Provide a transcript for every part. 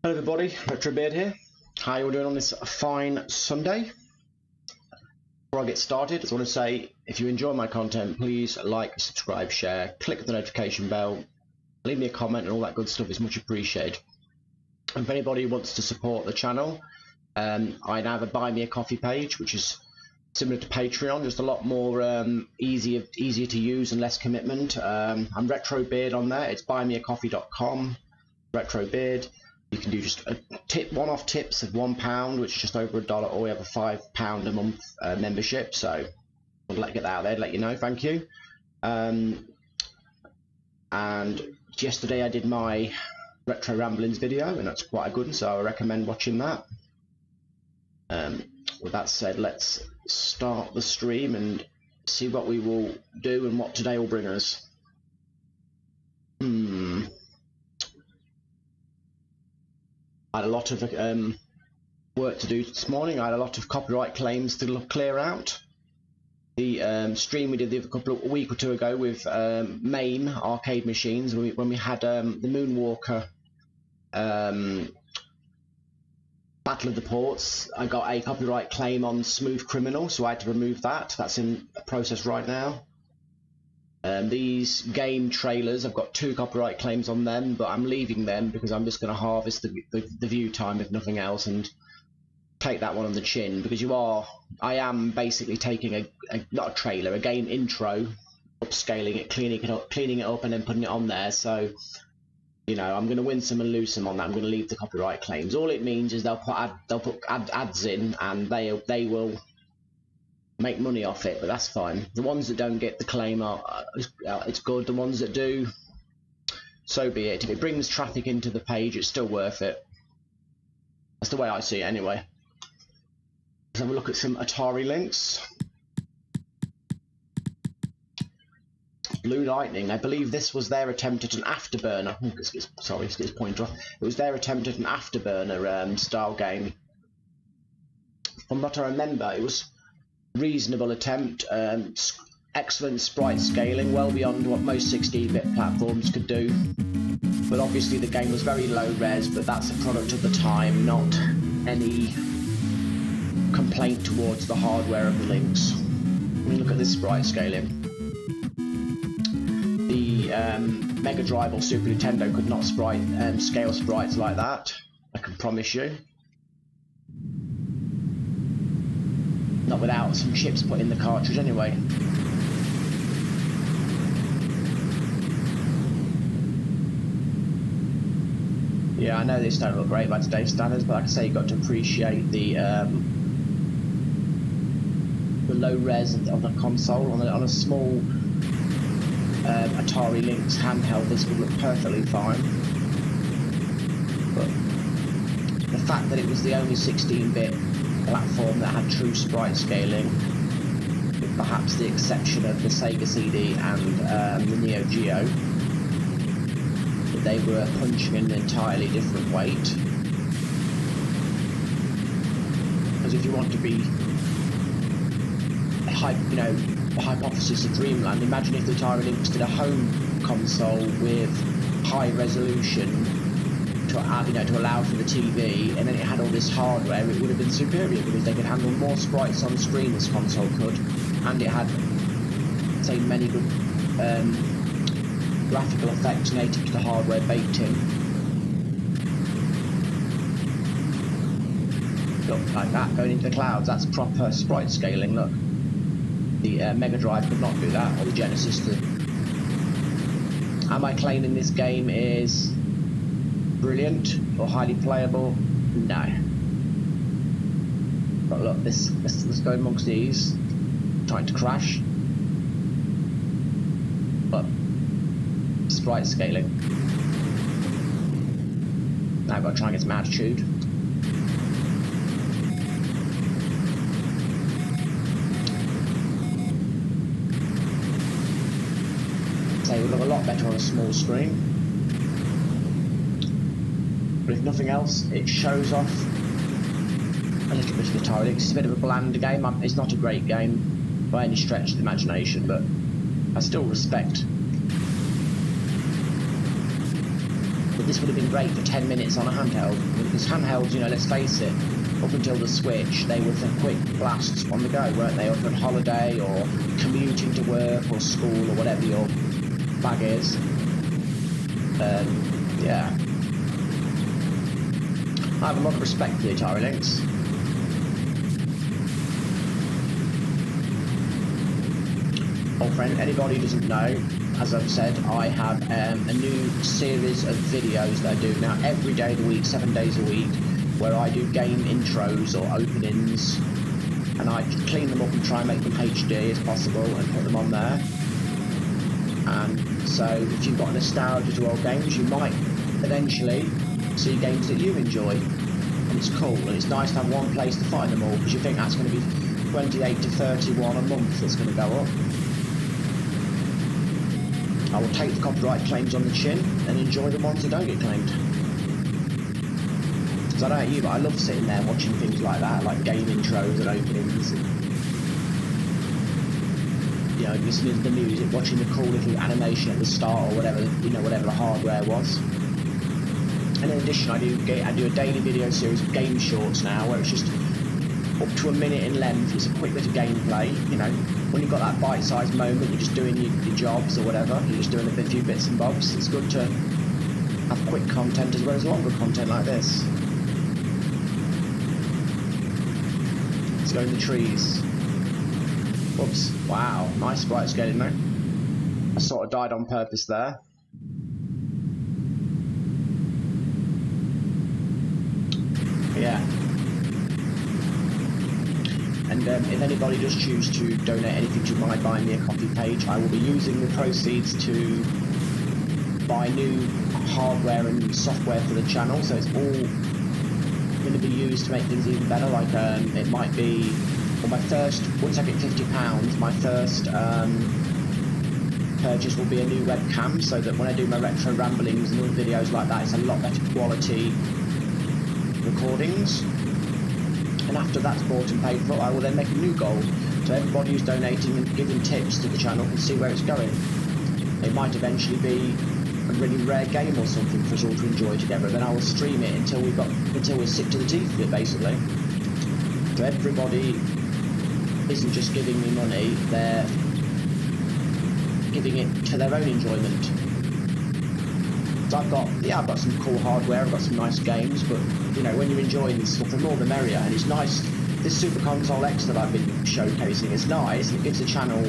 Hello everybody, Retrobeard here. How you all doing on this fine Sunday? Before I get started, I just want to say, if you enjoy my content, please like, subscribe, share, click the notification bell, leave me a comment, and all that good stuff is much appreciated. And if anybody wants to support the channel, I now have a Buy Me a Coffee page, which is similar to Patreon, just a lot more easier to use and less commitment. I'm Retrobeard on there. It's buymeacoffee.com, Retrobeard. You can do just one-off tips of £1, which is just over $1, or we have a £5 a month membership. So I'll get that out there to let you know. Thank you. And yesterday I did my Retro Ramblings video, and that's quite a good one, so I recommend watching that. With that said, let's start the stream and see what we will do and what today will bring us. I had a lot of work to do this morning. I had a lot of copyright claims to clear out. The stream we did a week or two ago with MAME arcade machines, when we had the Moonwalker Battle of the Ports, I got a copyright claim on Smooth Criminal, so I had to remove that. That's in a process right now. These game trailers, I've got 2 copyright claims on them, but I'm leaving them because I'm just going to harvest the view time, if nothing else, and take that one on the chin, because I am basically taking not a trailer, a game intro, upscaling it, cleaning it up, and then putting it on there. So, you know, I'm going to win some and lose some on that. I'm going to leave the copyright claims. All it means is they'll put ads in, and they will make money off it, but that's fine. The ones that don't get the claim it's good. The ones that do, so be it. If it brings traffic into the page, it's still worth it. That's the way I see it anyway. Let's have a look at some Atari links. Blue Lightning, I believe this was their attempt at an afterburner. Sorry, it's pointer off. It was their attempt at an afterburner style game. From what I remember, it was reasonable attempt, excellent sprite scaling, well beyond what most 16-bit platforms could do. But obviously the game was very low res, but that's a product of the time, not any complaint towards the hardware of the links. Let me look at this sprite scaling. The Mega Drive or Super Nintendo could not scale sprites like that, I can promise you. Not without some chips put in the cartridge anyway. Yeah, I know these don't look great by today's standards, but like I say, you've got to appreciate the low res of the console. On a small Atari Lynx handheld, this would look perfectly fine. But the fact that it was the only 16-bit platform that had true sprite scaling, with perhaps the exception of the Sega CD and the Neo Geo, that they were punching in an entirely different weight. Because if you want to be the hypothesis of Dreamland, imagine if the Atari Lynx did a home console with high resolution to allow for the TV, and then it had all this hardware. It would have been superior because they could handle more sprites on screen, this console could, and it had, say, many good graphical effects native to the hardware baked in. Look, like that, going into the clouds, that's proper sprite scaling, look. The Mega Drive could not do that, or the Genesis did. Am I claiming this game is brilliant or highly playable? No. But look, let's go amongst these. Trying to crash. But sprite scaling. Now I've got to try and get some attitude. So it would look a lot better on a small screen. But if nothing else, it shows off a little bit of the Atari. It's a bit of a bland game. It's not a great game by any stretch of the imagination, but I still respect the this would have been great for 10 minutes on a handheld, because handhelds, you know, let's face it, up until the Switch, they were for quick blasts on the go, weren't they? Or on holiday, or commuting to work, or school, or whatever your bag is. Yeah. I have a lot of respect for the Atari Lynx. Oh, for anybody who doesn't know, as I've said, I have a new series of videos that I do now every day of the week, 7 days a week, where I do game intros or openings, and I clean them up and try and make them HD as possible and put them on there. And so if you've got nostalgia to old games, you might eventually see games that you enjoy, and it's cool, and it's nice to have one place to find them all, because you think that's going to be 28 to 31 a month that's going to go up. I will take the copyright claims on the chin and enjoy the ones that don't get claimed. Because I don't know you, but I love sitting there watching things like that, like game intros and openings, and, you know, listening to the music, watching the cool little animation at the start or whatever, you know, whatever the hardware was. And in addition, I do a daily video series of game shorts now, where it's just up to a minute in length. It's a quick bit of gameplay, you know. When you've got that bite-sized moment, you're just doing your jobs or whatever, you're just doing a few bits and bobs. It's good to have quick content as well as longer content like this. Let's go in the trees. Whoops, wow, nice sprite scaling there. I sort of died on purpose there. Yeah. And if anybody does choose to donate anything to my Buy Me a Coffee page, I will be using the proceeds to buy new hardware and software for the channel. So it's all going to be used to make things even better. Like it might be, well, my first, once I get £50, my first purchase will be a new webcam, so that when I do my retro ramblings and other videos like that, it's a lot better quality recordings. And after that's bought and paid for, I will then make a new goal, so everybody who's donating and giving tips to the channel can see where it's going. It might eventually be a really rare game or something for us all to enjoy together. Then I will stream it until we're sick to the teeth of it, basically. So everybody isn't just giving me money; they're giving it to their own enjoyment. So I've got some cool hardware, I've got some nice games, but you know, when you're enjoying this stuff, the more the merrier. And it's nice, this Super Console X that I've been showcasing is nice, and it gives the channel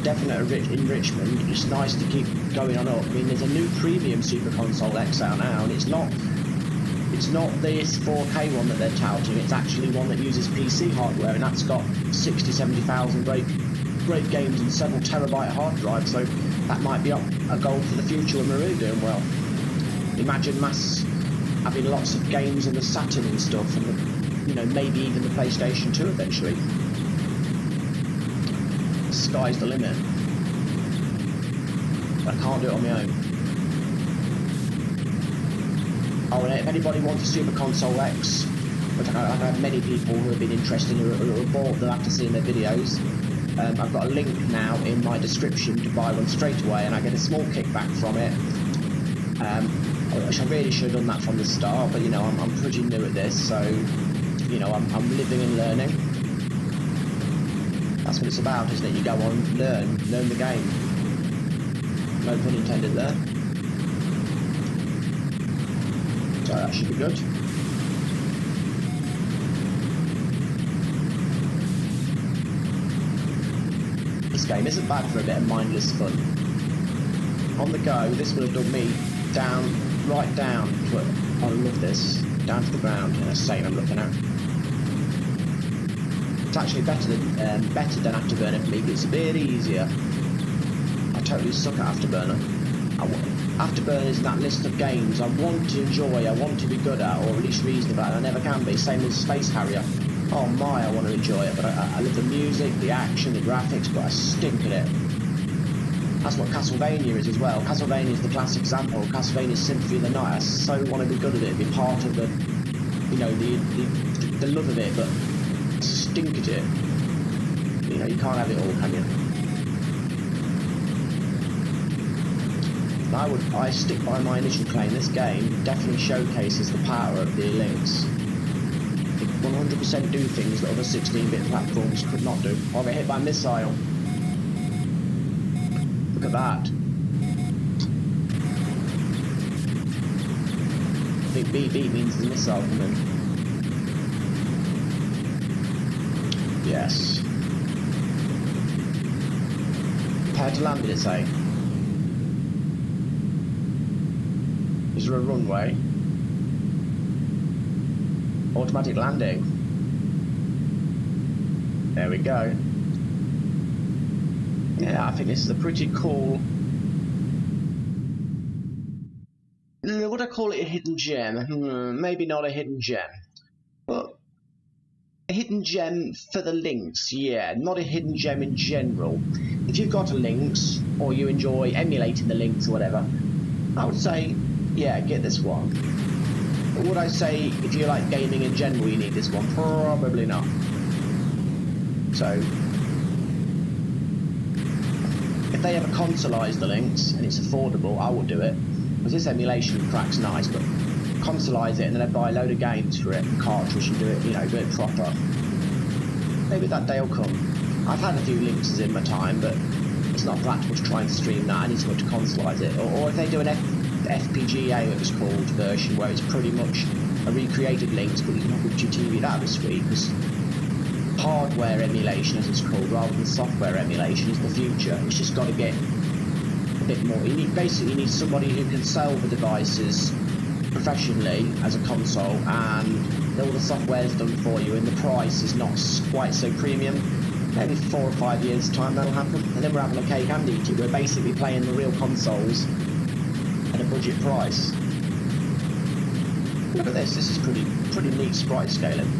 definite enrichment. It's nice to keep going on up. I mean, there's a new premium Super Console X out now, and it's not this 4K one that they're touting, it's actually one that uses PC hardware, and that's got 60,000-70,000 great games and several terabyte hard drives, so that might be a goal for the future when we're really doing well. Imagine mass having lots of games on the Saturn and stuff, and the, you know, maybe even the PlayStation 2 eventually. The sky's the limit. I can't do it on my own. Oh, and if anybody wants a Super Console X, which I've had many people who have been interested who have bought them after seeing their videos, I've got a link now in my description to buy one straight away, and I get a small kickback from it. Which I really should have done that from the start, but you know, I'm pretty new at this, so you know, I'm living and learning. That's what it's about, isn't it? You go on, learn the game. No pun intended there. So that should be good. This game isn't bad for a bit of mindless fun. On the go, this would have done me right down to it. I love this. Down to the ground. That's the same I'm looking at. It's actually better than Afterburner for me, but it's a bit easier. I totally suck at Afterburner. Afterburner is that list of games I want to enjoy, I want to be good at, or at least reasonable at, and I never can be. Same as Space Harrier. Oh my, I want to enjoy it, but I love the music, the action, the graphics, but I stink at it. That's what Castlevania is as well. Castlevania is the classic example. Castlevania's Symphony of the Night. I so want to be good at it, be part of the, you know, the love of it, but stink at it. You know, you can't have it all, can you? I stick by my initial claim. This game definitely showcases the power of the links. It 100% do things that other 16-bit platforms could not do. I'll get hit by a missile. Look at that. I think BB means the missile coming. Yes. Prepare to land, did it say? Is there a runway? Automatic landing. There we go. Yeah, I think this is a pretty cool... Would I call it a hidden gem? Maybe not a hidden gem. But a hidden gem for the links, yeah. Not a hidden gem in general. If you've got a links, or you enjoy emulating the links or whatever, I would say, yeah, get this one. But would I say, if you like gaming in general, you need this one? Probably not. So, if they ever consoleize the links, and it's affordable, I will do it. Because this emulation crack's nice, but consoleize it and then I buy a load of games for it, and cartridge, and do it, you know, do it proper. Maybe that day will come. I've had a few links in my time, but it's not practical to try and stream that. I need someone to consoleize it. Or if they do an FPGA, it was called, version, where it's pretty much a recreated links, but you can hook up to your TV, that was sweet, because hardware emulation, as it's called, rather than software emulation, is the future. It's just got to get a bit more. You need somebody who can sell the devices professionally as a console, and all the software is done for you, and the price is not quite so premium. Maybe 4 or 5 years time that'll happen, and then we're having a cake and eat it. We're basically playing the real consoles at a budget price. Look at this. This is pretty neat sprite scaling.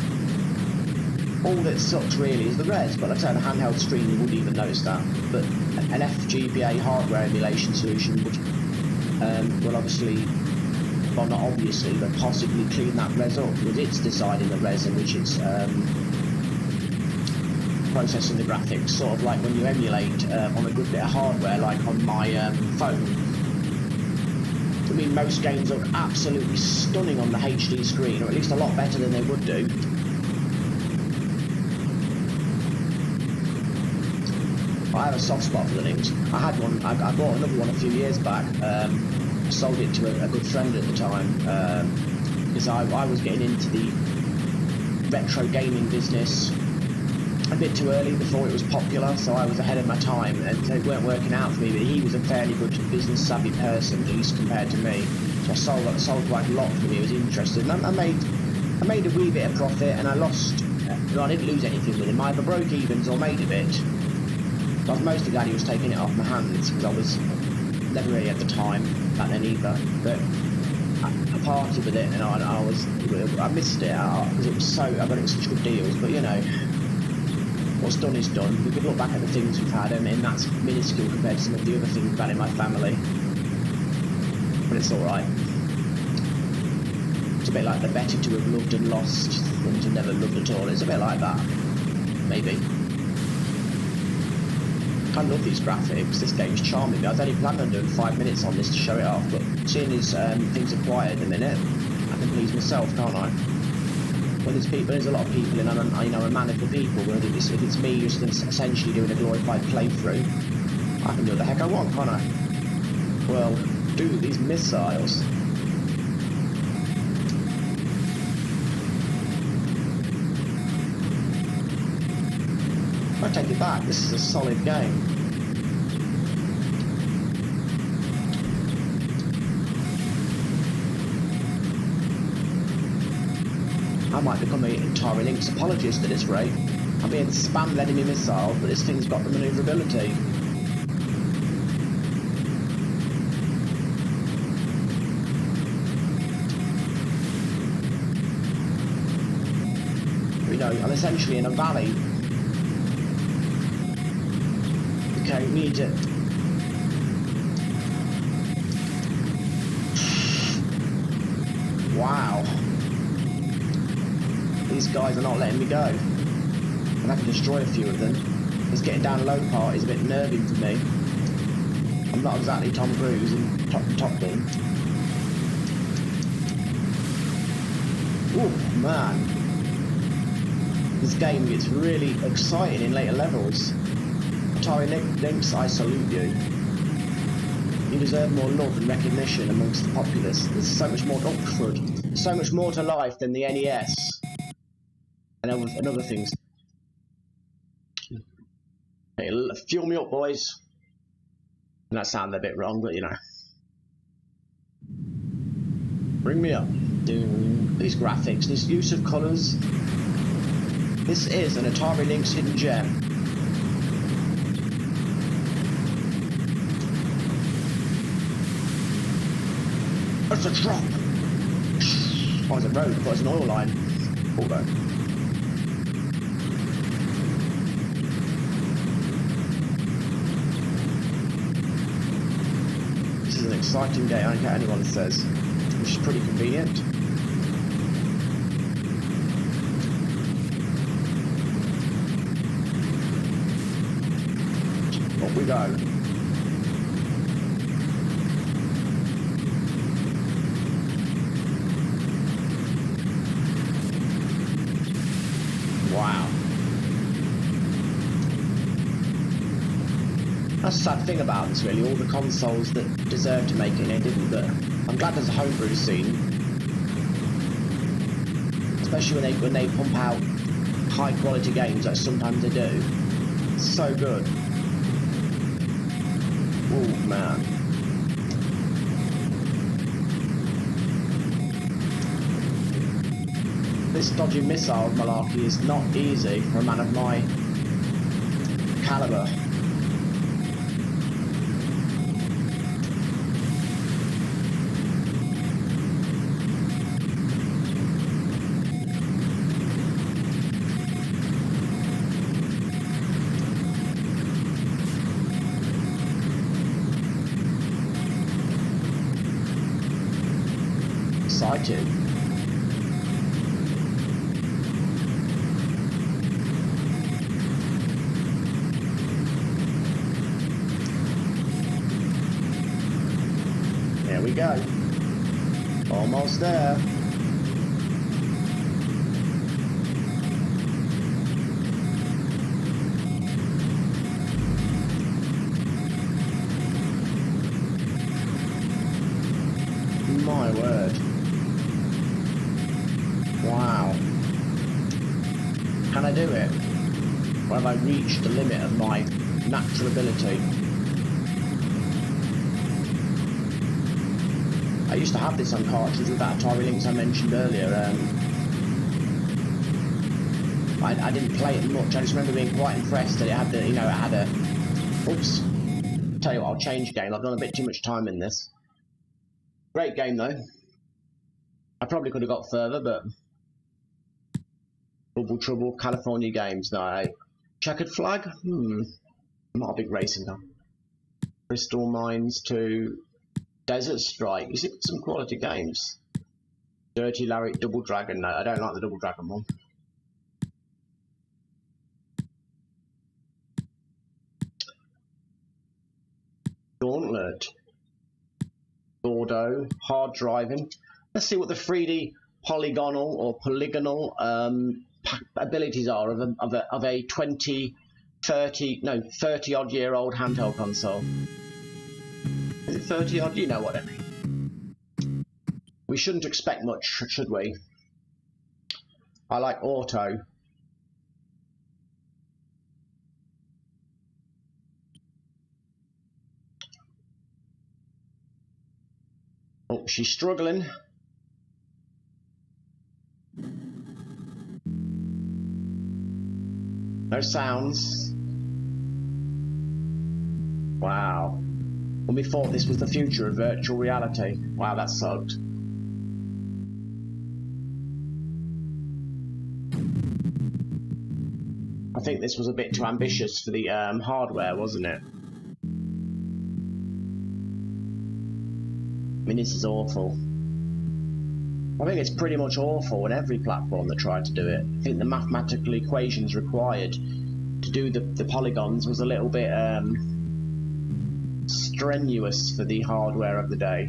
All that sucks really is the res, but like I said, a handheld stream you wouldn't even notice that. But an FPGA hardware emulation solution would will obviously, well not obviously, but possibly clean that res up, because it's deciding the res in which it's processing the graphics, sort of like when you emulate on a good bit of hardware, like on my phone. I mean, most games look absolutely stunning on the HD screen, or at least a lot better than they would do. I have a soft spot for the links. I had one, I bought another one a few years back, sold it to a good friend at the time, because I was getting into the retro gaming business a bit too early before it was popular, so I was ahead of my time, and they weren't working out for me, but he was a fairly good business savvy person, at least compared to me, so I sold quite a lot for me. He was interested, and I made a wee bit of profit, and I lost, I didn't lose anything with him, I either broke evens or made a bit. I was mostly glad he was taking it off my hands, because I was never really at the time back then either, but I partied with it, and I missed it because it was so, I got it at such good deals. But you know, what's done is done. We could look back at the things we've had, and that's minuscule compared to some of the other things we've had in my family, but it's alright. It's a bit like the better to have loved and lost than to never loved at all. It's a bit like that, maybe. I love these graphics. This game's charming. I was only planning on doing 5 minutes on this to show it off, but seeing as things are quiet at the minute, I can please myself, can't I? When there's a lot of people, and I'm a man of the people. Where if it's me just essentially doing a glorified playthrough, I can do what the heck I want, can't I? Well, dude, these missiles. I take it back, this is a solid game. I might become an Atari Lynx apologist at this rate. I'm being spammed enemy missiles, but this thing's got the manoeuvrability. You know, I'm essentially in a valley. Okay, we need it. Wow. These guys are not letting me go. And I can destroy a few of them. This getting down low part is a bit nerving for me. I'm not exactly Tom Cruise in Top Gun. Oh man, this game gets really exciting in later levels. Atari Lynx, I salute you. You deserve more love and recognition amongst the populace. There's so much more so much more to life than the NES and other things. Hey, fuel me up, boys. And that sounded a bit wrong, but you know. Bring me up. These graphics, this use of colours. This is an Atari Lynx hidden gem. It's a drop! Oh, it's a road, I thought it was an oil line. Although. This is an exciting day, I don't care what anyone says. Which is pretty convenient. Up we go. Wow. That's a sad thing about this really, all the consoles that deserved to make it and they didn't, but I'm glad there's a homebrew scene. Especially when they pump out high quality games like sometimes they do. It's so good. Oh man. This dodgy missile malarkey is not easy for a man of my caliber. Excited. There we go. Almost there. My word. Wow. Can I do it? Or have I reached the limit of my natural ability? I used to have this on cartridge with that Atari Lynx I mentioned earlier. I didn't play it much. I just remember being quite impressed that it had the, it had a. Oops. Tell you what, I'll change game. I've done a bit too much time in this. Great game though. I probably could have got further, but Double Trouble, California Games. No, Checkered Flag. I'm not a big racing guy. Crystal Mines 2. Desert Strike. You see some quality games. Dirty Larry, Double Dragon. No, I don't like the Double Dragon one. Gauntlet. Bordeaux. Hard Driving. Let's see what the 3D polygonal abilities are of a 30 odd year old handheld console. Is it 30 odd? You know what I mean. We shouldn't expect much, should we? I like auto. Oh, she's struggling. No sounds. Wow. When we thought this was the future of virtual reality. Wow, that sucked. I think this was a bit too ambitious for the hardware, wasn't it? I mean, this is awful. I think it's pretty much awful on every platform that tried to do it. I think the mathematical equations required to do the polygons was a little bit strenuous for the hardware of the day.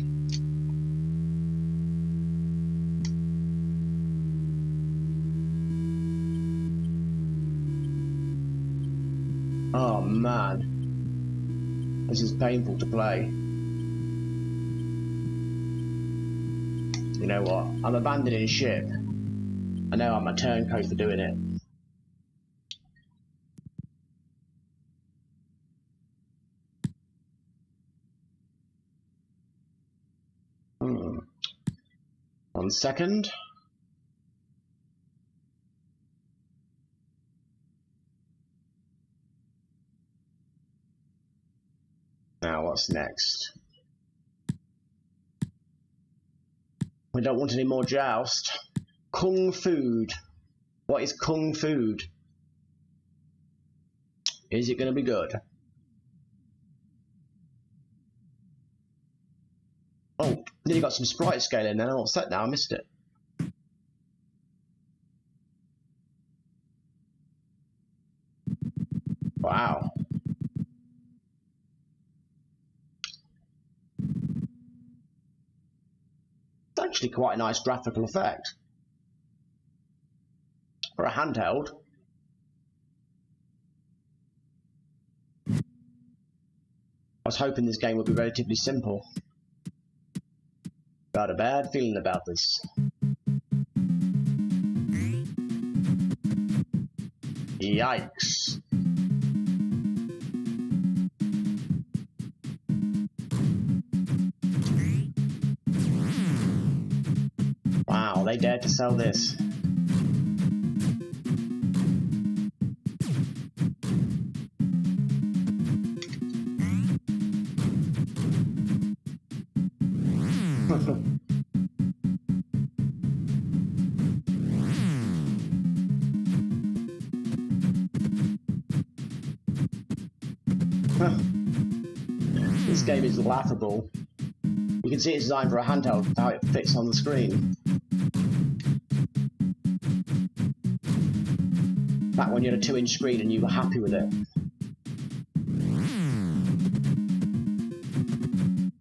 Oh man, this is painful to play. You know what? I'm abandoning ship. I know I'm a turncoat for doing it. One second. Now what's next? We don't want any more joust. Kung food. What is kung food? Is it going to be good? Oh, nearly got some sprite scale in there. I'm all set now. I missed it. Wow. It's actually quite a nice graphical effect. For a handheld. I was hoping this game would be relatively simple. Got a bad feeling about this. Yikes. Wow, they dared to sell this. This game is laughable. You can see it's designed for a handheld, how it fits on the screen. Back when you had a 2-inch screen and you were happy with it.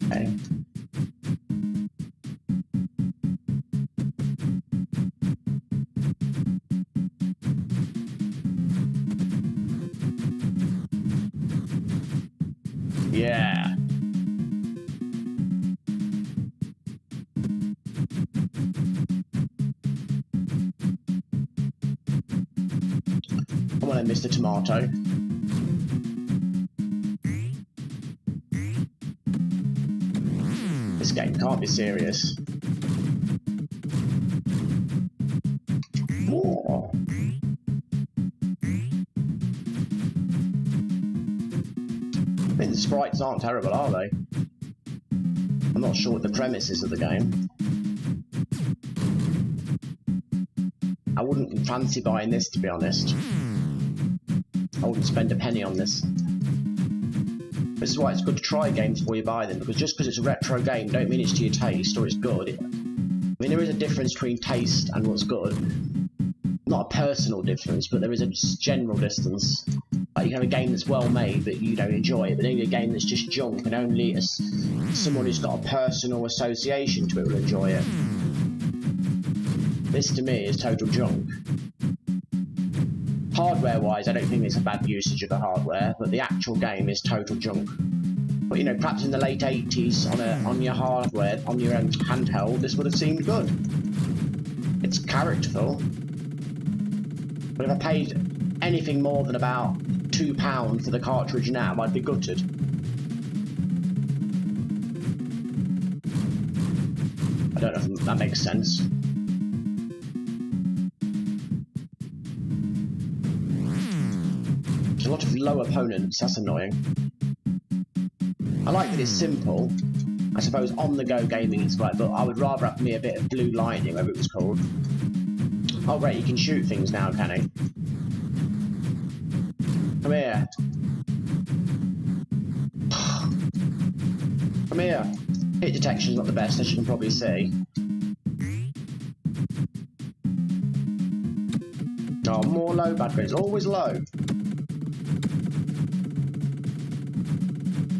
Okay. Yeah. Come on then, Mr. Tomato. This game can't be serious. Whoa. I mean, the sprites aren't terrible, are they? I'm not sure what the premise is of the game. I wouldn't fancy buying this, to be honest. I wouldn't spend a penny on this. This is why it's good to try games before you buy them, because just because it's a retro game don't mean it's to your taste or it's good. I mean, there is a difference between taste and what's good. Not a personal difference, but there is a general distance. Like you can have a game that's well made but you don't enjoy it, but then a game that's just junk and only someone who's got a personal association to it will enjoy it. This to me is total junk. Hardware-wise, I don't think it's a bad usage of the hardware, but the actual game is total junk. But you know, perhaps in the late 80s on your hardware, on your handheld, this would have seemed good. It's characterful. But if I paid anything more than about £2 for the cartridge now, I'd be gutted. I don't know if that makes sense. There's a lot of low opponents, that's annoying. I like that it's simple. I suppose on-the-go gaming is right, but I would rather have me a bit of Blue Lightning, whatever it was called. Oh great, you can shoot things now, can he? Come here. Come here. Hit detection's not the best, as you can probably see. Oh, more low bad grades. Always low.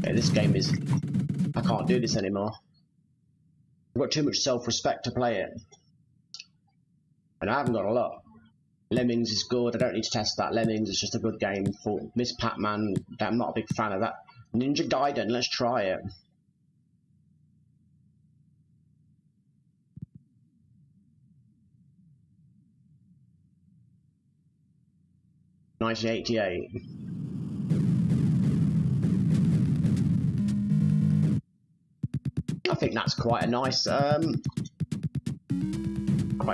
Yeah, this game is I can't do this anymore. I've got too much self-respect to play it. And I haven't got a lot. Lemmings is good, I don't need to test that. Lemmings is just a good game. For Miss Pac-Man, I'm not a big fan of that. Ninja Gaiden, let's try it. (1988). I think that's quite a nice, quite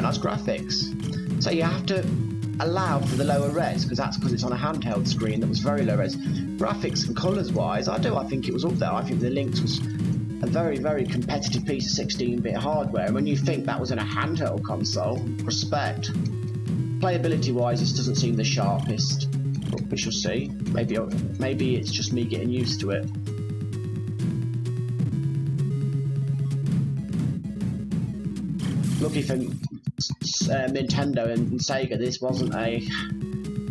nice graphics. So you have to allow for the lower res, because it's on a handheld screen that was very low res. Graphics and colours wise, I think it was up there. I think the Lynx was a very, very competitive piece of 16-bit hardware. And when you think that was in a handheld console, respect. Playability wise, this doesn't seem the sharpest, but we shall see. Maybe it's just me getting used to it. Lucky for Nintendo and Sega, this wasn't a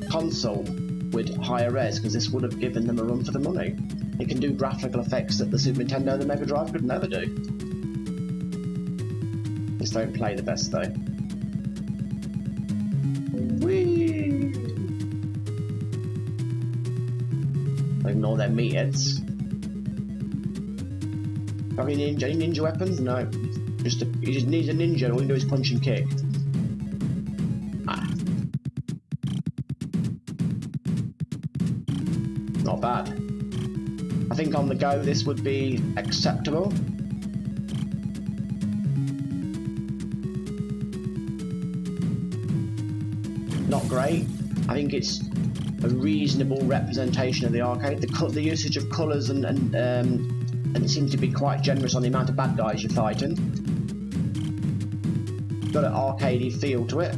console with higher res, because this would have given them a run for the money. It can do graphical effects that the Super Nintendo and the Mega Drive could never do. Just don't play the best though. Whee! Ignore their meatheads. Have any ninja weapons? No. He just needs a ninja, all he can do is punch and kick. Not bad. I think on the go this would be acceptable. Not great. I think it's a reasonable representation of the arcade. The usage of colours and it seems to be quite generous on the amount of bad guys you're fighting. Got an arcadey feel to it.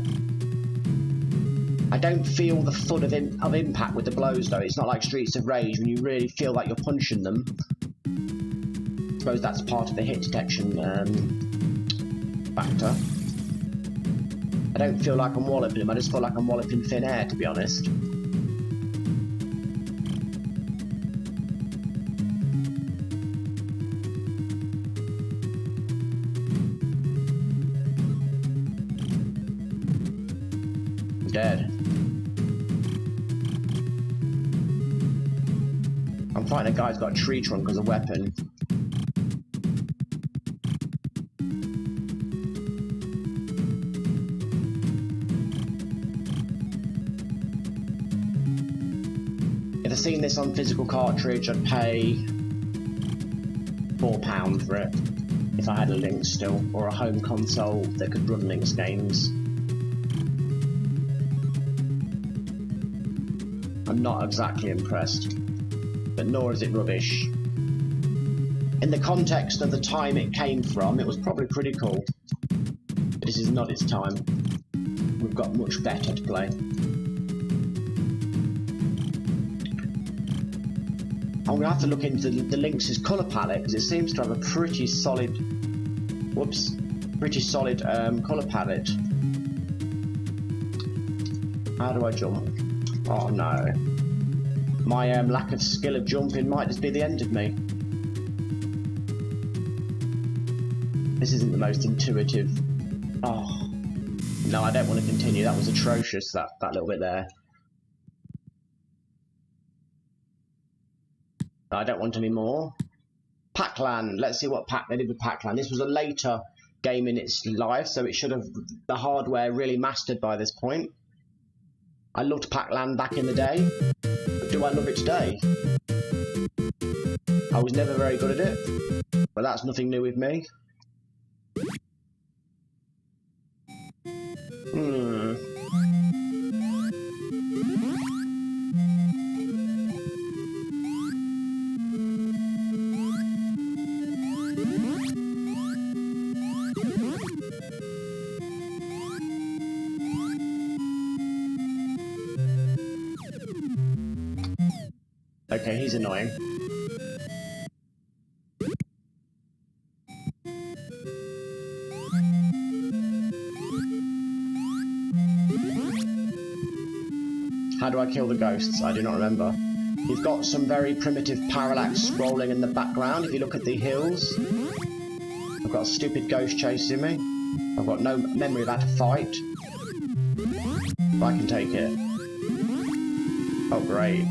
I don't feel the fun of impact with the blows though. It's not like Streets of Rage when you really feel like you're punching them. I suppose that's part of the hit detection factor. I don't feel like I'm walloping them, I just feel like I'm walloping thin air, to be honest. Dead. I'm fighting a guy who's got a tree trunk as a weapon. If I'd seen this on physical cartridge, I'd pay £4 for it if I had a Lynx still, or a home console that could run Lynx games. I'm not exactly impressed, but nor is it rubbish. In the context of the time it came from, it was probably pretty cool. But this is not its time. We've got much better to play. I'm going to have to look into the Lynx's colour palette, because it seems to have a pretty solid... colour palette. How do I jump? Oh no. My lack of skill of jumping might just be the end of me. This isn't the most intuitive. Oh. No, I don't want to continue. That was atrocious, that little bit there. I don't want any more. Pac-Lan. Let's see what they did with Pac-Lan. This was a later game in its life, so it should have the hardware really mastered by this point. I loved Pac-Lan back in the day, but do I love it today? I was never very good at it, but that's nothing new with me. Okay, he's annoying. How do I kill the ghosts? I do not remember. You've got some very primitive parallax scrolling in the background if you look at the hills. I've got a stupid ghost chasing me. I've got no memory of how to fight. But I can take it. Oh, great.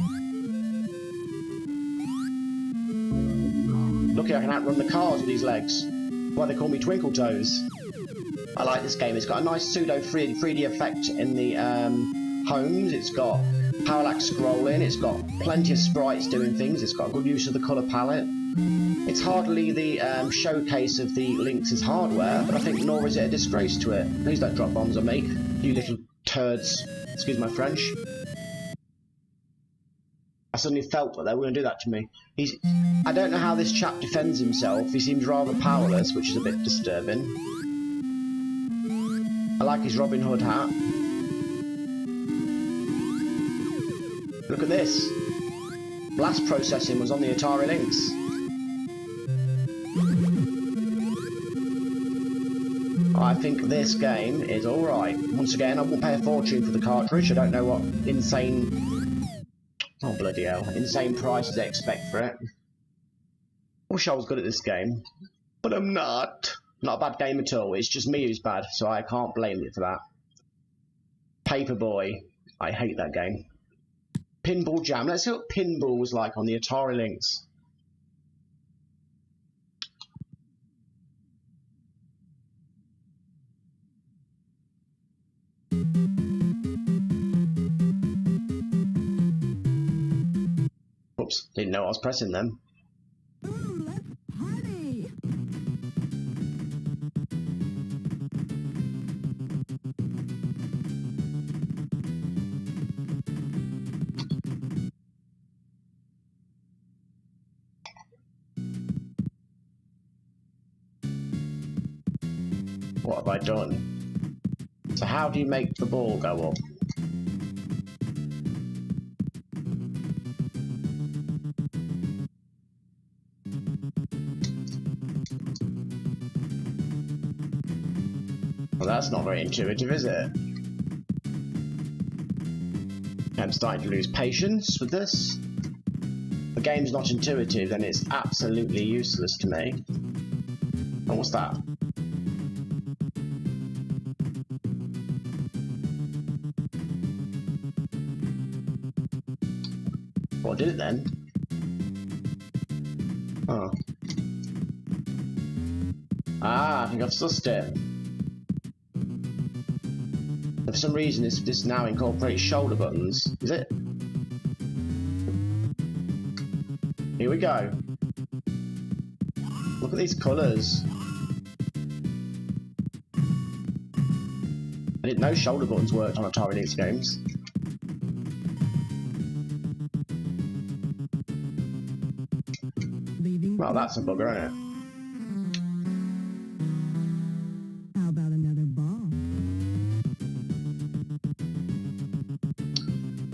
Look, I can outrun the cars with these legs. Why they call me Twinkle Toes. I like this game. It's got a nice pseudo 3D effect in the homes. It's got parallax scrolling. It's got plenty of sprites doing things. It's got good use of the colour palette. It's hardly the showcase of the Lynx's hardware, but I think nor is it a disgrace to it. Please don't drop bombs on me, you little turds. Excuse my French. I suddenly felt that they were going to do that to me. I don't know how this chap defends himself. He seems rather powerless, which is a bit disturbing. I like his Robin Hood hat. Look at this. Blast processing was on the Atari Lynx. I think this game is alright. Once again, I won't pay a fortune for the cartridge. I don't know what insane... Oh, bloody hell. Insane prices they expect for it. Wish I was good at this game. But I'm not. Not a bad game at all. It's just me who's bad, so I can't blame you for that. Paperboy. I hate that game. Pinball Jam. Let's see what pinball was like on the Atari Lynx. Oops, didn't know I was pressing them. Ooh, let's party. What have I done? So how do you make the ball go up? Well, that's not very intuitive, is it? I'm starting to lose patience with this. The game's not intuitive, then it's absolutely useless to me. Oh, what's that? Well, I did it then. Oh. Ah, I think I've sussed it. For some reason, this now incorporates shoulder buttons. Is it? Here we go. Look at these colours. I didn't know shoulder buttons worked on Atari Lynx games. Well, that's a bugger, isn't it? How about another ball?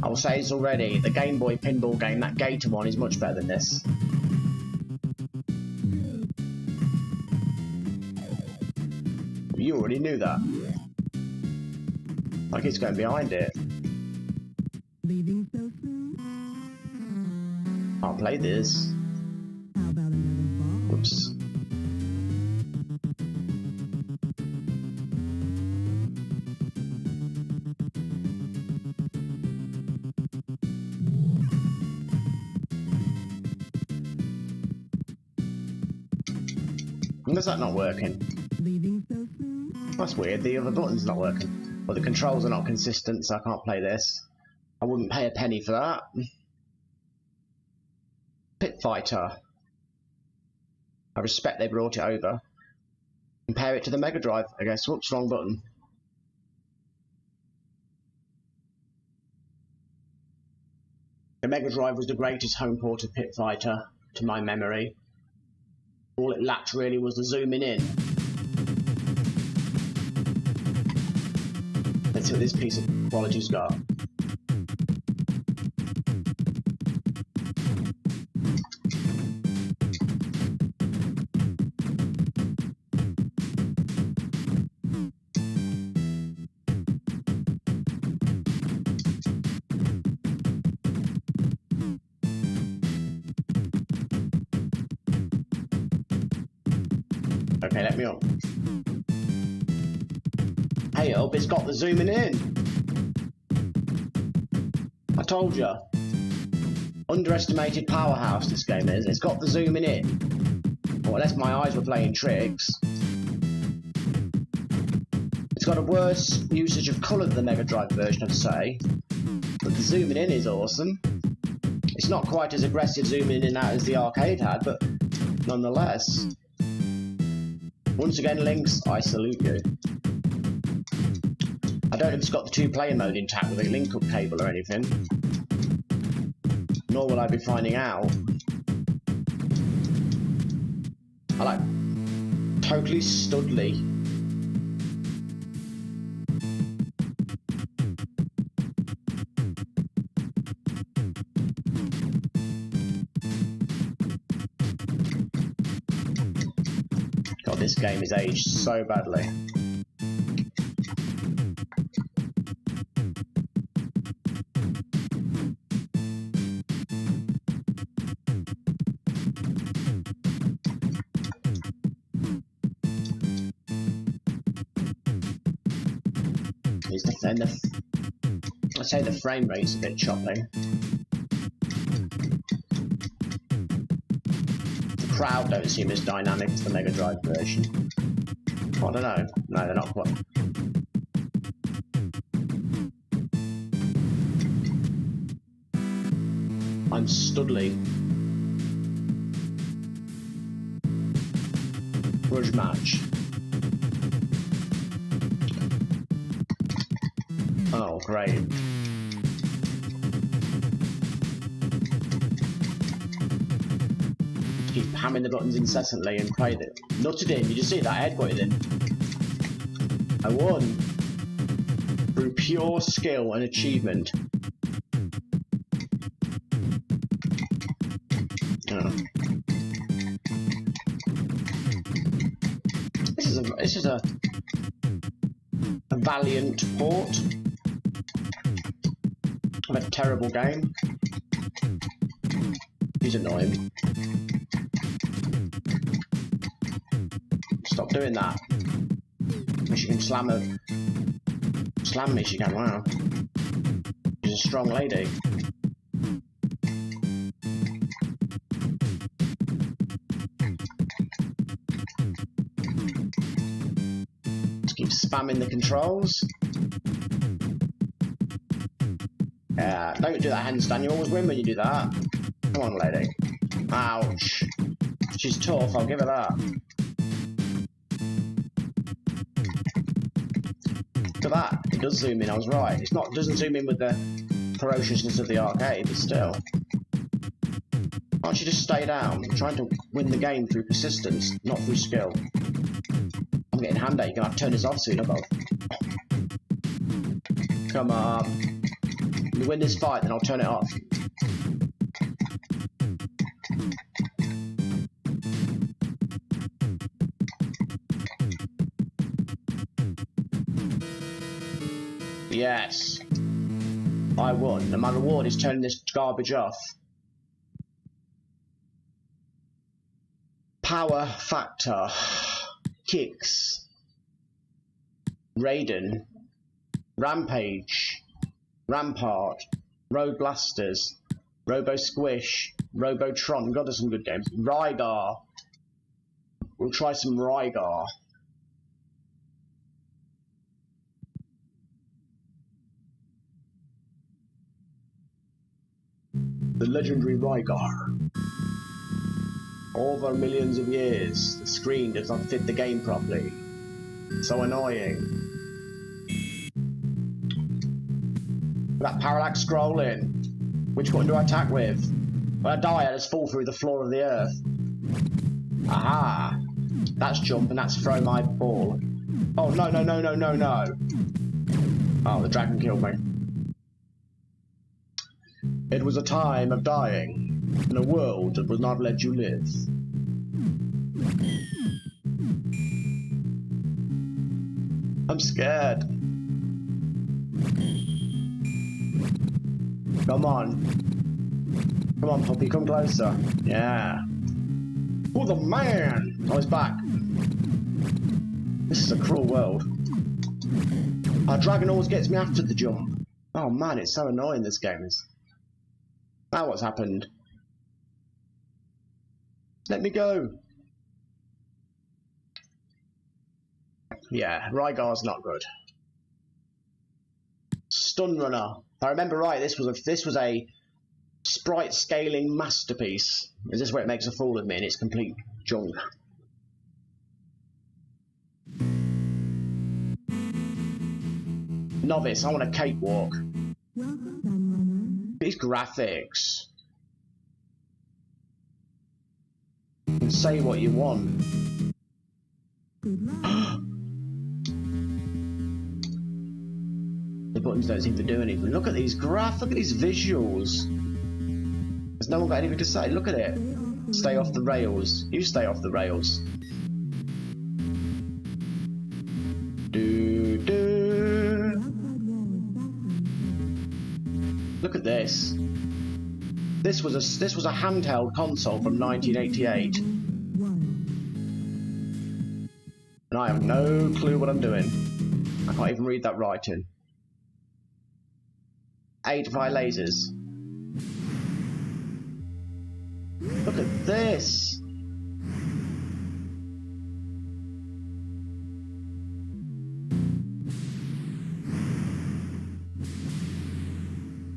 I will say this already, the Game Boy pinball game, that Gator one, is much better than this. You already knew that. Like it's going behind it. Leaving so soon? I'll play this. How about another ball? Oops. Why is that not working? Leaving so soon? That's weird, the other button's not working. Well, the controls are not consistent, so I can't play this. I wouldn't pay a penny for that. Pit Fighter. I respect they brought it over. Compare it to the Mega Drive, I guess. Whoops, wrong button. The Mega Drive was the greatest home port of Pit Fighter, to my memory. All it lacked really was the zooming in. Let's see what this piece of quality's got. Okay, let me up. Hey up, it's got the zooming in. I told you. Underestimated powerhouse this game is. It's got the zooming in. Or unless my eyes were playing tricks. It's got a worse usage of colour than the Mega Drive version, I'd say. But the zooming in is awesome. It's not quite as aggressive zooming in and out as the arcade had, but nonetheless. Once again, Lynx, I salute you. I don't know if it's got the two-player mode intact with a link-up cable or anything. Nor will I be finding out. I like totally studly. God, this game is aged so badly. And I'd say the frame rate's a bit choppy. The crowd don't seem as dynamic as the Mega Drive version. I don't know. No, they're not quite. I'm Studley. Grudge match. Oh, great. Keep hammering the buttons incessantly and pray that. Nutted in, did you see that headbutt in? I won. Through pure skill and achievement. Oh. This is a valiant port. A terrible game. He's annoying. Stop doing that. She can slam me, she can, wow. She's a strong lady. Just keep spamming the controls. Don't do that handstand, you always win when you do that. Come on, lady. Ouch. She's tough, I'll give her that. Look at that, it does zoom in, I was right. It doesn't zoom in with the ferociousness of the arcade, but still. Why don't you just stay down? I'm trying to win the game through persistence, not through skill. I'm getting hand ache, and I've turned this off soon, I've Come on. When we win this fight, then I'll turn it off. Yes. I won, and my reward is turning this garbage off. Power Factor. Kicks. Raiden. Rampage. Rampart, Road Blasters, Robo Squish, Robotron. God, there's some good games. Rygar. We'll try some Rygar. The legendary Rygar. Over millions of years, the screen does not fit the game properly. So annoying. That parallax scrolling. Which button do I attack with? When I die, I just fall through the floor of the earth. Aha! That's jump and that's throw my ball. Oh, no, no, no, no, no, no. Oh, the dragon killed me. It was a time of dying, in a world that would not let you live. I'm scared. Come on. Come on, puppy, come closer. Yeah. Oh, the man! Oh, he's back. This is a cruel world. Our dragon always gets me after the jump. Oh man, it's so annoying, this game is. Now what's happened? Let me go. Yeah, Rygar's not good. Stun Runner. If I remember right, this was a sprite scaling masterpiece. Is this where it makes a fool of me and it's complete junk? Novice, I want a cakewalk. These graphics. You can say what you want. The buttons don't seem to do anything. Look at these graphs, look at these visuals. Has no one got anything to say? Look at it. Stay off the rails. You stay off the rails. Do do. Look at this. This was a handheld console from 1988. And I have no clue what I'm doing. I can't even read that writing. 8 by lasers. Look at this.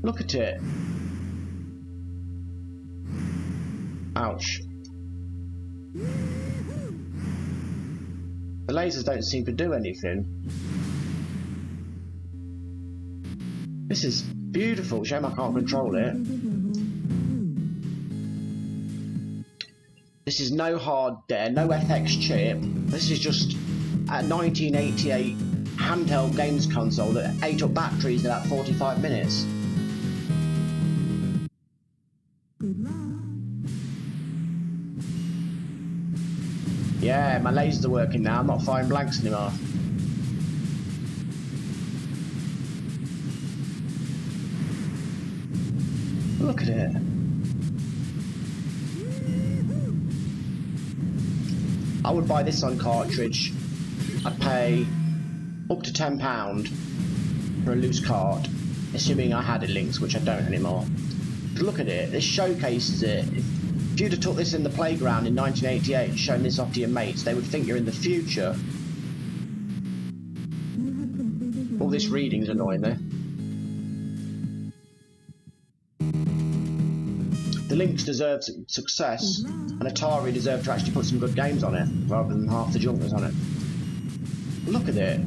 Look at it. Ouch. The lasers don't seem to do anything. This is beautiful. Shame I can't control it. This is no hard dare, no FX chip. This is just a 1988 handheld games console that ate up batteries in about 45 minutes. Yeah, my lasers are working now. I'm not firing blanks anymore. Look at it. I would buy this on cartridge. I'd pay up to £10 for a loose cart, assuming I had it linked, which I don't anymore. But look at it. This showcases it. If you'd have took this in the playground in 1988 and shown this off to your mates, they would think you're in the future. All this reading's annoying though. The Lynx deserved success, and Atari deserved to actually put some good games on it, rather than half the junk that's on it. Look at it.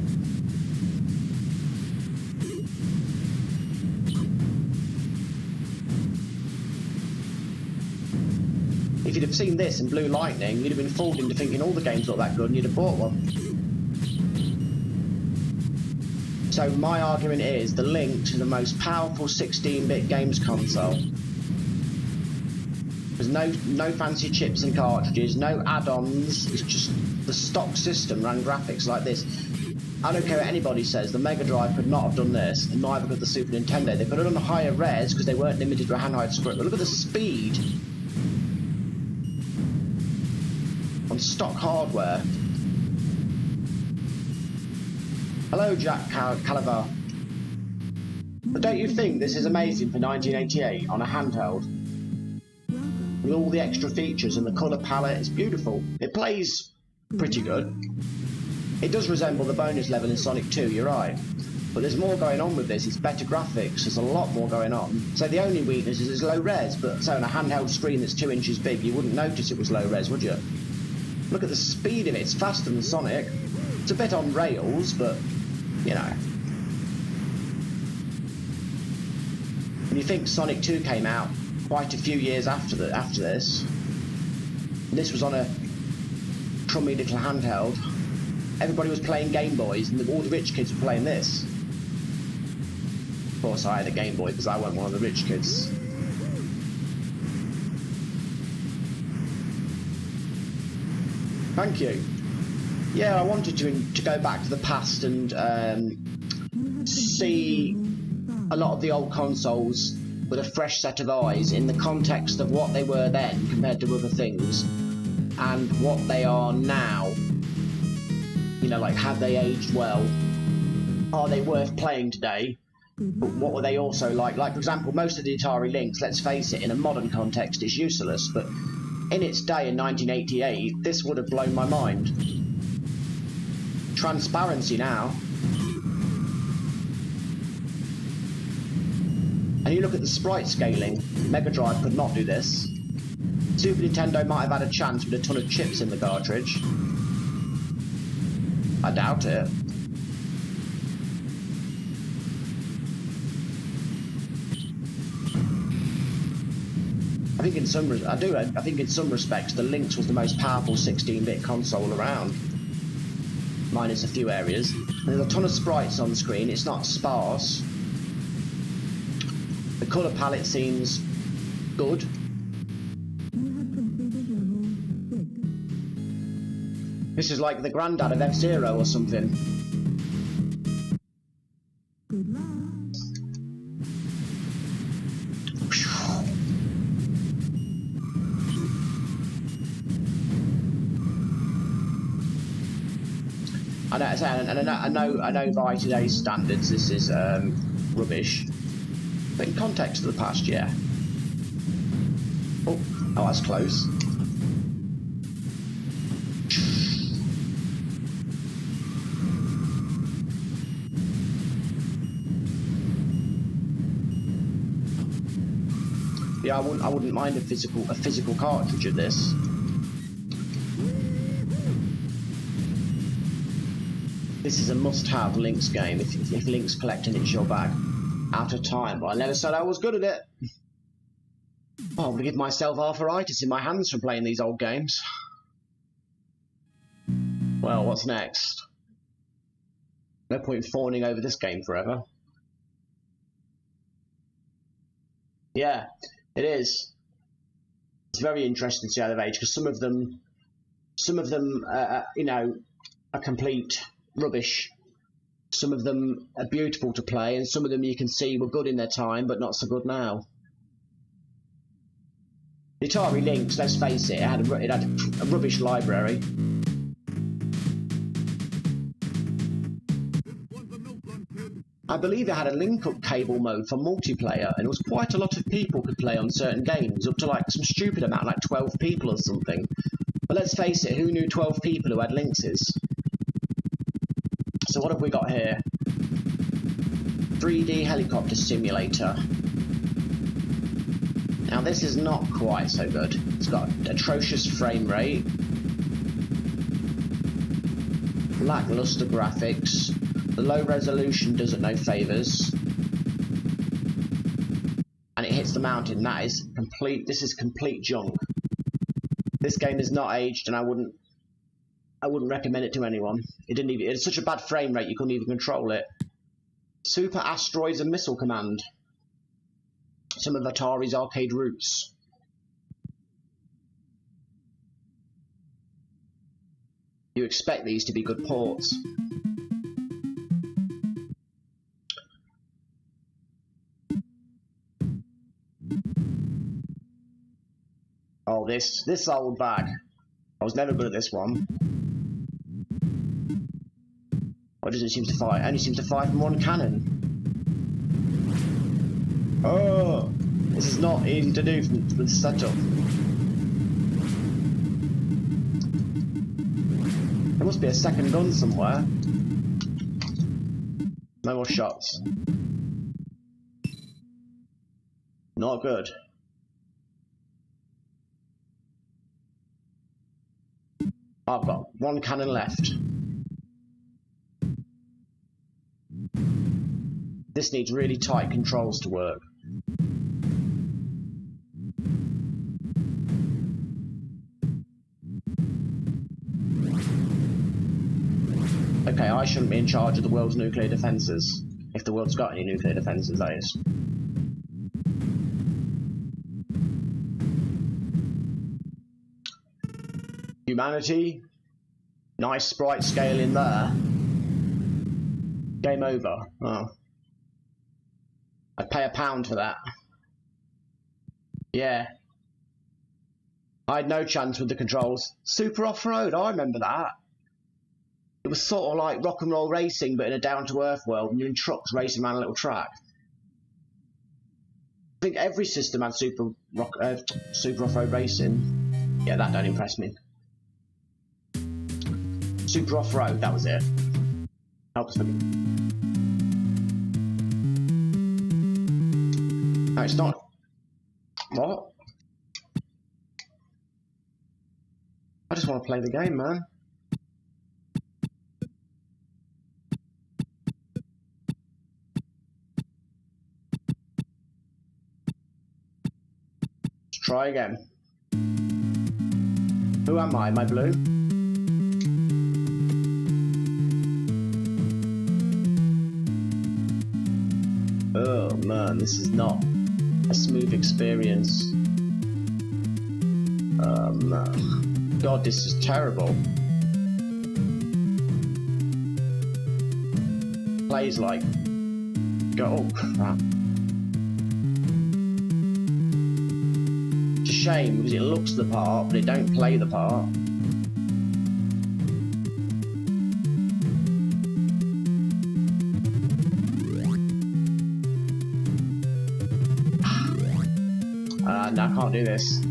If you'd have seen this in Blue Lightning, you'd have been fooled into thinking all the games look that good and you'd have bought one. So my argument is, the Lynx is the most powerful 16-bit games console. There's no fancy chips and cartridges, no add-ons, it's just the stock system ran graphics like this. I don't care what anybody says, the Mega Drive could not have done this, and neither could the Super Nintendo. They could have done a higher res because they weren't limited to a handheld script, but look at the speed on stock hardware. Hello, Jack Caliver. But don't you think this is amazing for 1988 on a handheld? With all the extra features and the colour palette, it's beautiful. It plays pretty good. It does resemble the bonus level in Sonic 2, you're right. But there's more going on with this, it's better graphics, there's a lot more going on. So the only weakness is it's low res, but so on a handheld screen that's 2 inches big, you wouldn't notice it was low res, would you? Look at the speed of it, it's faster than Sonic. It's a bit on rails, but, you know. When you think Sonic 2 came out quite a few years after this, this was on a crummy little handheld. Everybody was playing Game Boys, and all the rich kids were playing this. Of course, I had a Game Boy because I wasn't one of the rich kids. Thank you. Yeah, I wanted to go back to the past and see a lot of the old consoles with a fresh set of eyes in the context of what they were then compared to other things and what they are now. You you know, like, have they aged well? Are they worth playing today? But what were they also like? Like, for example, most of the Atari Lynx, let's face it, in a modern context, is useless. But in its day in 1988, this would have blown my mind. Transparency now. And you look at the sprite scaling. Mega Drive could not do this. Super Nintendo might have had a chance with a ton of chips in the cartridge. I doubt it. I think in some respects the Lynx was the most powerful 16-bit console around. Minus a few areas. There's a ton of sprites on the screen, it's not sparse. The colour palette seems good. You have completed level 6. This is like the granddad of F-Zero or something. Good luck. I know by today's standards this is rubbish, but in context of the past, yeah. Oh, that's close. Yeah, I wouldn't mind a physical cartridge of this. This is a must-have Lynx game if Lynx collecting it's your bag. Out of time, but I never said I was good at it. Oh, I'm gonna give myself arthritis in my hands for playing these old games. Well, what's next? No point in fawning over this game forever. Yeah, it is. It's very interesting to see how they've aged, because some of them, you know, are complete rubbish. Some of them are beautiful to play, and some of them you can see were good in their time, but not so good now. The Atari Lynx, let's face it, it had a rubbish library. I believe it had a link-up cable mode for multiplayer, and it was quite a lot of people could play on certain games, up to like some stupid amount, like 12 people or something. But let's face it, who knew 12 people who had Lynxes? So what have we got here? 3D helicopter simulator. Now this is not quite so good. It's got atrocious frame rate, lackluster graphics, the low resolution does it no favours, and it hits the mountain. That is complete. This is complete junk. This game is not aged, and I wouldn't recommend it to anyone. It's such a bad frame rate you couldn't even control it. Super Asteroids and Missile Command. Some of Atari's arcade roots. You expect these to be good ports. Oh, this old bag. I was never good at this one. Why does it seem to fire? It only seems to fire from one cannon. Oh, this is not easy to do from the setup. There must be a second gun somewhere. No more shots. Not good. I've got one cannon left. This needs really tight controls to work. Okay, I shouldn't be in charge of the world's nuclear defences. If the world's got any nuclear defences, that is. Humanity. Nice sprite scale in there. Game over. Oh. I'd pay £1 for that. Yeah. I had no chance with the controls. Super off-road, I remember that. It was sort of like rock and roll racing, but in a down-to-earth world, and you're in trucks racing around a little track. I think every system had super off-road racing. Yeah, that don't impress me. Super off-road, that was it. Helps me. No, it's not. What? I just want to play the game, man. Let's try again. Who am I? Am I blue? Oh man, this is not a smooth experience. God, this is terrible. Plays like... Oh, crap. It's a shame, because it looks the part, but it don't play the part. No, I can't do this.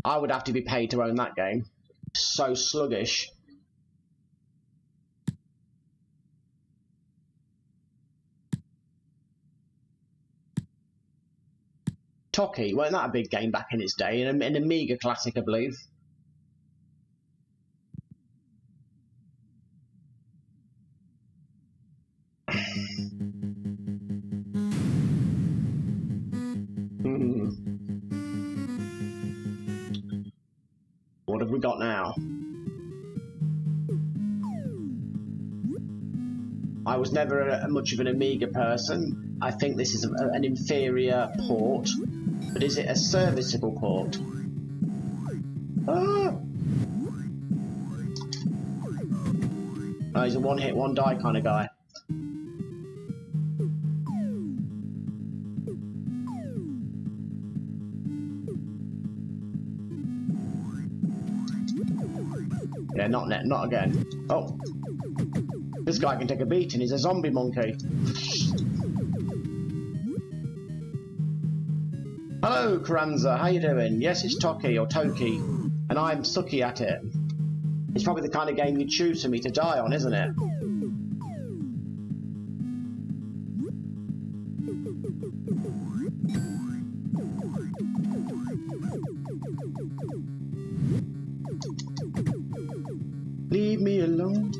I would have to be paid to own that game. So sluggish. Toki, wasn't that a big game back in its day? An Amiga classic, I believe. What have we got now? I was never much of an Amiga person. I think this is an inferior port. But is it a serviceable port? Ah! Oh, he's a one-hit, one-die kind of guy. Yeah, not again. Oh, this guy can take a beating. He's a zombie monkey. Hello, Karanza. How you doing? Yes, it's Toki or Toki, and I'm sucky at it. It's probably the kind of game you'd choose for me to die on, isn't it? Leave me alone.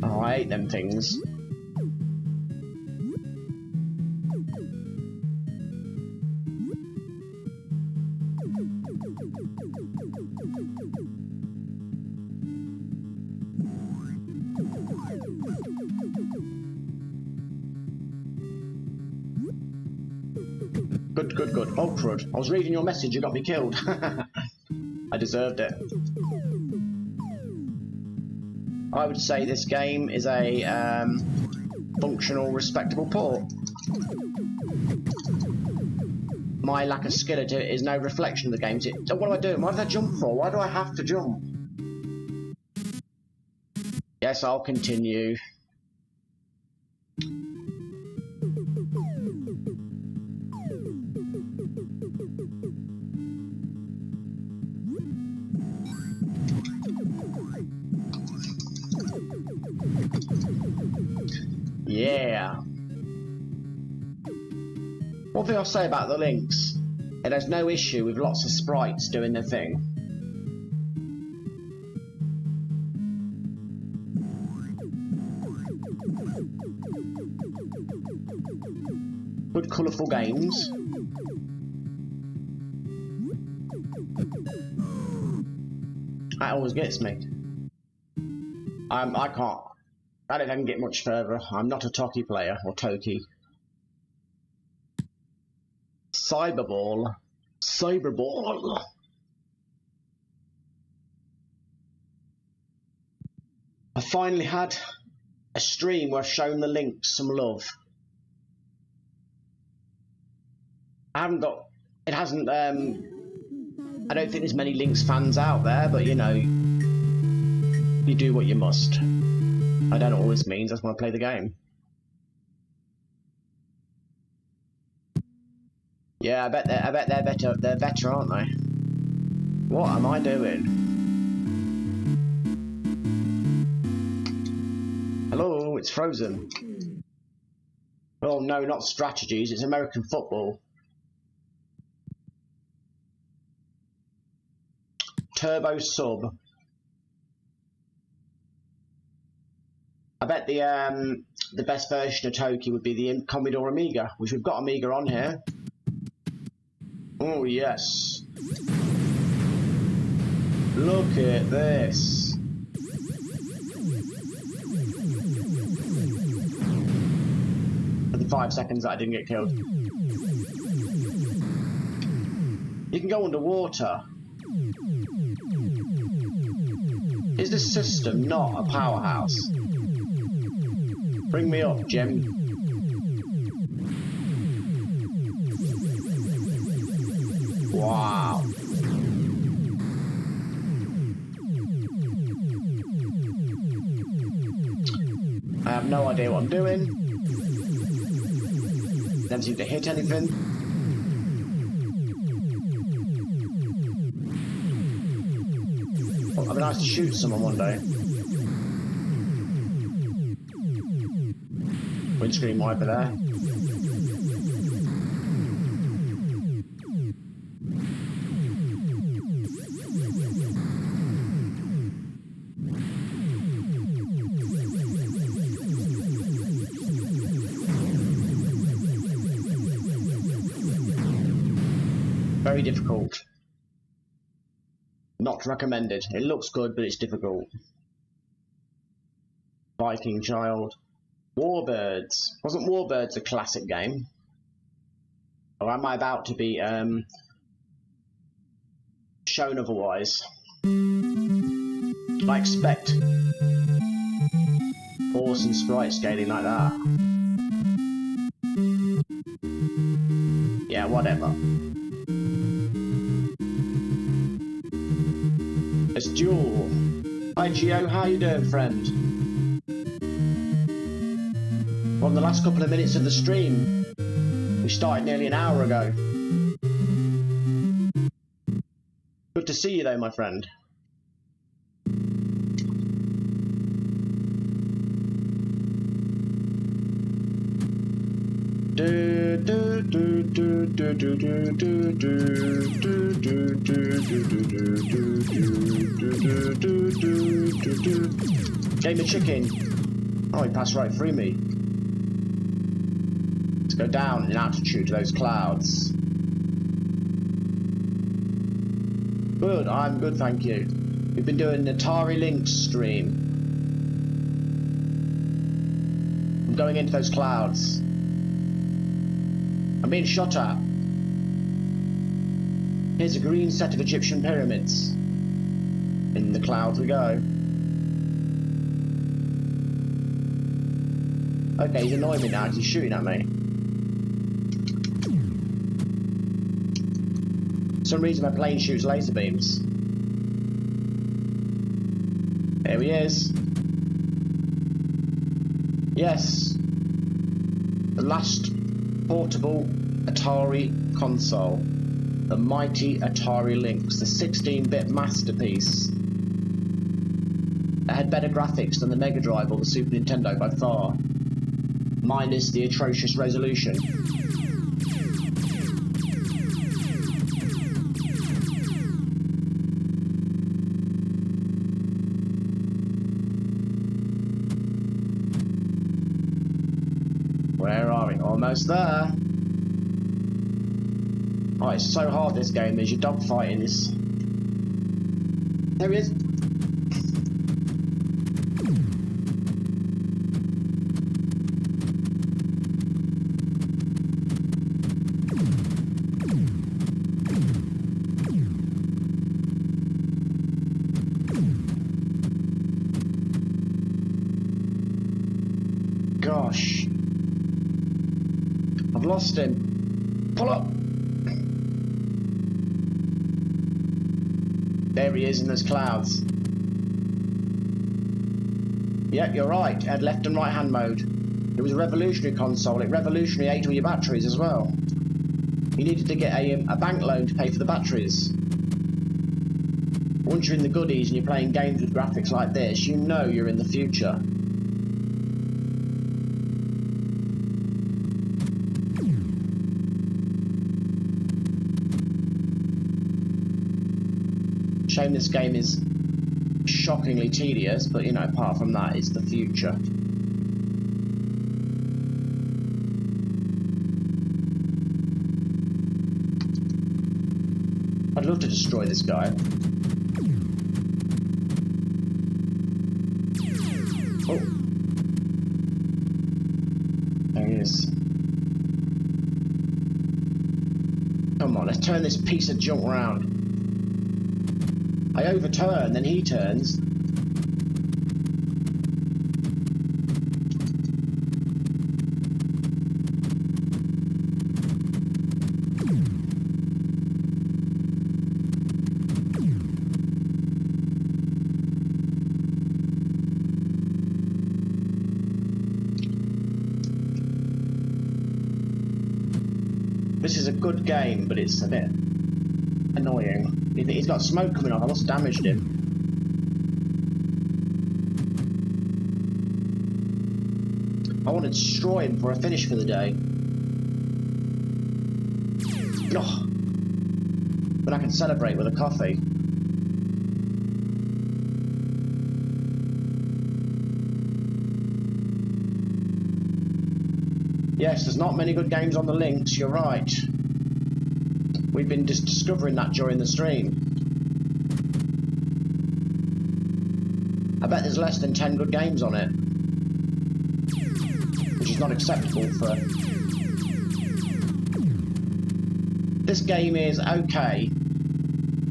Oh, I hate them things. Good. Oh, crud. I was reading your message, you got me killed. I deserved it. I would say this game is a functional, respectable port. My lack of skill at it is no reflection of the game. What am I doing? Why did I jump for? Why do I have to jump? Yes, I'll continue. Yeah. One thing I'll say about the links, it has no issue with lots of sprites doing their thing. Good colourful games. That always gets me. I can't. I don't even get much further. I'm not a Toki player, or Toki. Cyberball. I finally had a stream where I've shown the links some love. I haven't got... It hasn't... I don't think there's many Links fans out there, but you know... You do what you must. I don't know what this means. I just want to play the game. Yeah, I bet they're better. They're better, aren't they? What am I doing? Hello, it's Frozen. Oh no, not strategies. It's American football. Turbo sub. I bet the best version of Toki would be the Commodore Amiga, which we've got Amiga on here. Oh yes. Look at this. For the 5 seconds that I didn't get killed. You can go underwater. Is this system not a powerhouse? Bring me up, Jim. Wow. I have no idea what I'm doing. Never seem to hit anything. Oh, it'd be nice to shoot someone one day. Windscreen wiper there. Very difficult. Not recommended. It looks good, but it's difficult. Viking Child. Warbirds. Wasn't Warbirds a classic game? Or am I about to be shown otherwise? I expect awesome sprite scaling like that. Yeah, whatever. It's Duel. Hi Gio, how you doing, friend? On the last couple of minutes of the stream. We started nearly an hour ago. Good to see you though, my friend. Game of chicken. Oh, he passed right through me. Let's go down in altitude to those clouds. Good, I'm good, thank you. We've been doing an Atari Lynx stream. I'm going into those clouds. I'm being shot at. Here's a green set of Egyptian pyramids. In the clouds we go. Okay, he's annoying me now because he's shooting at me. For some reason my plane shoots laser beams. There he is. Yes. The last portable Atari console. The mighty Atari Lynx, the 16-bit masterpiece. It had better graphics than the Mega Drive or the Super Nintendo by far, minus the atrocious resolution. Where are we? Almost there. Oh, it's so hard this game. There's your dogfighting this. There he is. Gosh. I've lost him. Pull up. There he is in those clouds. Yep, you're right. It had left and right hand mode. It was a revolutionary console. It revolutionary ate all your batteries as well. You needed to get a bank loan to pay for the batteries. Once you're in the goodies and you're playing games with graphics like this, you know you're in the future. Shame this game is shockingly tedious, but you know, apart from that, it's the future. I'd love to destroy this guy. Oh. There he is. Come on, let's turn this piece of junk round. I overturn, then he turns. This is a good game, but it's a bit annoying. He's got smoke coming off. I must have damaged him. I want to destroy him before I finish for the day. Oh. But I can celebrate with a coffee. Yes, there's not many good games on the links, you're right. We've been just discovering that during the stream. I bet there's less than 10 good games on it. Which is not acceptable for... This game is okay.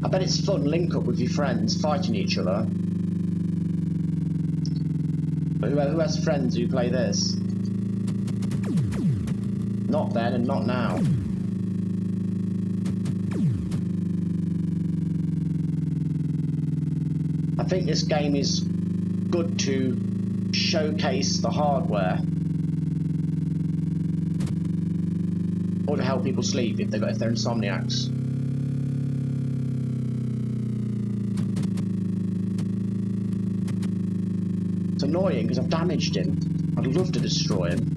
I bet it's fun, link up with your friends, fighting each other. But who has friends who play this? Not then and not now. I think this game is good to showcase the hardware, or to help people sleep if they're insomniacs. It's annoying because I've damaged him. I'd love to destroy him.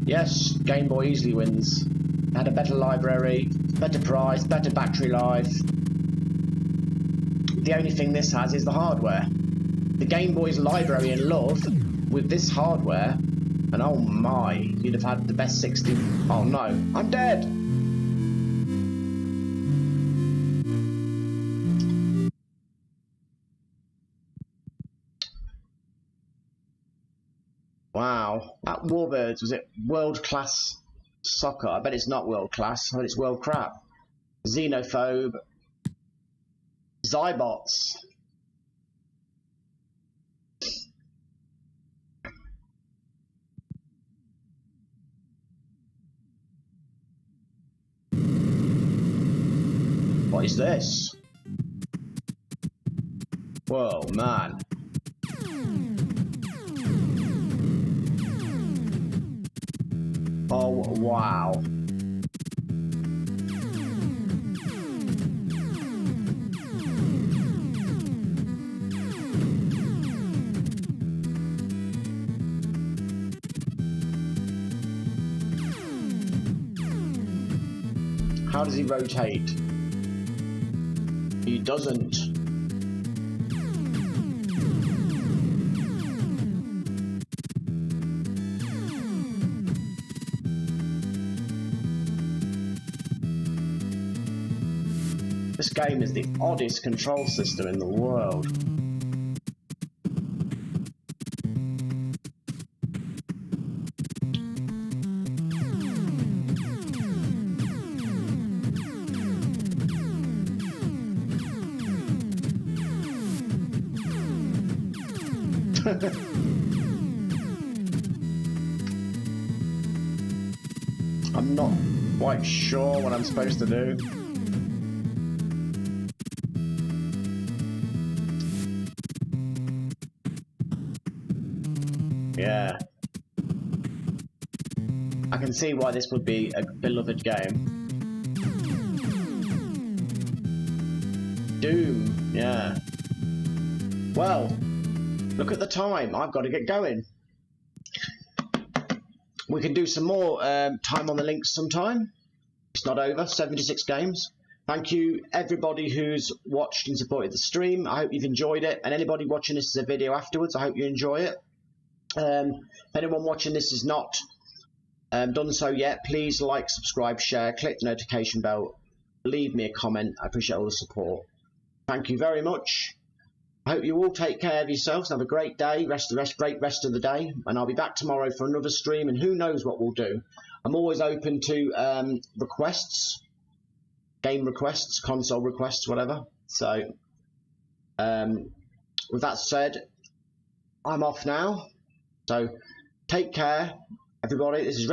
Yes, Game Boy easily wins. It had a better library, better price, better battery life. The only thing this has is the hardware. The Game Boy's library and love with this hardware, and oh my, you'd have had the best 60. Oh no, I'm dead! Wow, that Warbirds, was it world-class soccer? I bet it's not world-class, I bet it's world crap. Xenophobe. Zybots. What is this? Whoa, man. Oh, wow. How does he rotate? He doesn't. This game is the oddest control system in the world. I'm not quite sure what I'm supposed to do. Yeah. I can see why this would be a beloved game. Doom, yeah. Well, look at the time. I've got to get going. We can do some more time on the links sometime. It's not over. 76 games. Thank you, everybody who's watched and supported the stream. I hope you've enjoyed it. And anybody watching this as a video afterwards, I hope you enjoy it. If anyone watching this has not done so yet, please like, subscribe, share, click the notification bell, leave me a comment. I appreciate all the support. Thank you very much. I hope you all take care of yourselves. Have a great day, great rest of the day, and I'll be back tomorrow for another stream, and who knows what we'll do. I'm always open to requests, game requests, console requests, whatever. So with that said, I'm off now. So take care, everybody. This is